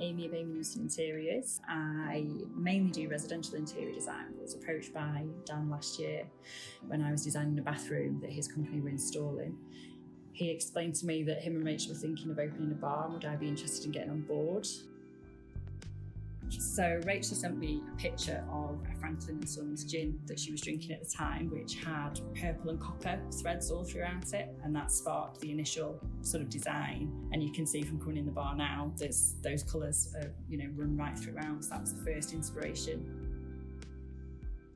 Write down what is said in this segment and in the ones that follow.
Amy of Amy Newson Interiors. I mainly do residential interior design. I was approached by Dan last year when I was designing a bathroom that his company were installing. He explained to me that him and Rachel were thinking of opening a bar, and would I be interested in getting on board? So Rachel sent me a picture of a Franklin & Sons gin that she was drinking at the time, which had purple and copper threads all throughout it, and that sparked the initial sort of design. And you can see from coming in the bar now, there's those colours run right throughout. So that was the first inspiration.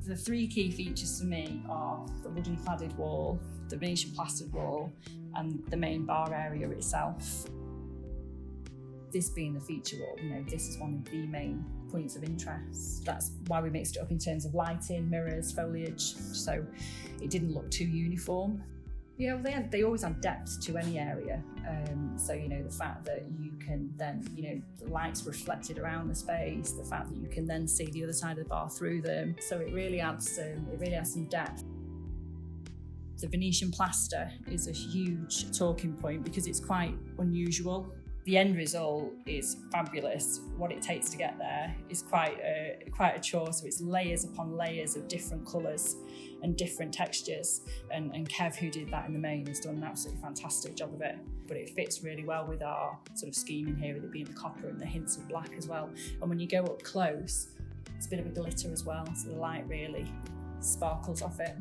The three key features for me are the wooden cladded wall, the Venetian plastered wall, and the main bar area itself. This being the feature wall, this is one of the main points of interest. That's why we mixed it up in terms of lighting, mirrors, foliage, so it didn't look too uniform. They always add depth to any area. So the fact that you can then, the lights reflected around the space, the fact that you can then see the other side of the bar through them. So it really adds some depth. The Venetian plaster is a huge talking point because it's quite unusual. The end result is fabulous. What it takes to get there is quite a chore. So it's layers upon layers of different colours and different textures. And Kev, who did that in the main, has done an absolutely fantastic job of it. But it fits really well with our sort of scheme in here, with it being the copper and the hints of black as well. And when you go up close, it's a bit of a glitter as well. So the light really sparkles off it.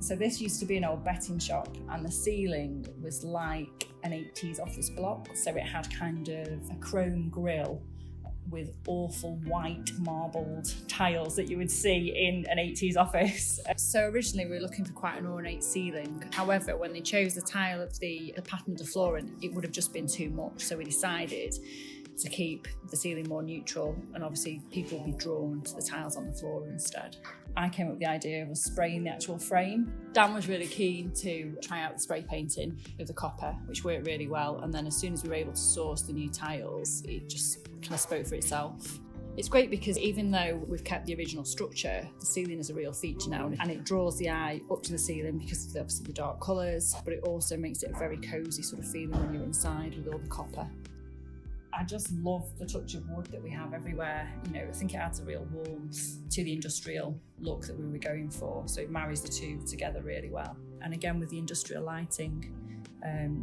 So this used to be an old betting shop, and the ceiling was like an 80s office block. So it had kind of a chrome grille with awful white marbled tiles that you would see in an 80s office. So originally we were looking for quite an ornate ceiling. However, when they chose the tile of the pattern of the flooring, it would have just been too much. So we decided to keep the ceiling more neutral, and obviously people will be drawn to the tiles on the floor instead. I came up with the idea of spraying the actual frame. Dan was really keen to try out the spray painting of the copper, which worked really well, and then as soon as we were able to source the new tiles, it just kind of spoke for itself. It's great because even though we've kept the original structure, the ceiling is a real feature now, and it draws the eye up to the ceiling because of obviously the dark colours, but it also makes it a very cosy sort of feeling when you're inside with all the copper. I just love the touch of wood that we have everywhere. I think it adds a real warmth to the industrial look that we were going for. So it marries the two together really well. And again, with the industrial lighting.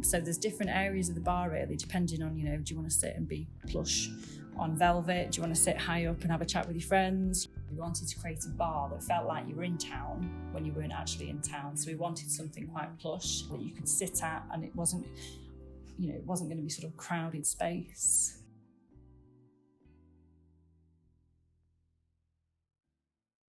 So there's different areas of the bar really, depending on, do you want to sit and be plush on velvet? Do you want to sit high up and have a chat with your friends? We wanted to create a bar that felt like you were in town when you weren't actually in town. So we wanted something quite plush that you could sit at, and it wasn't going to be sort of crowded space.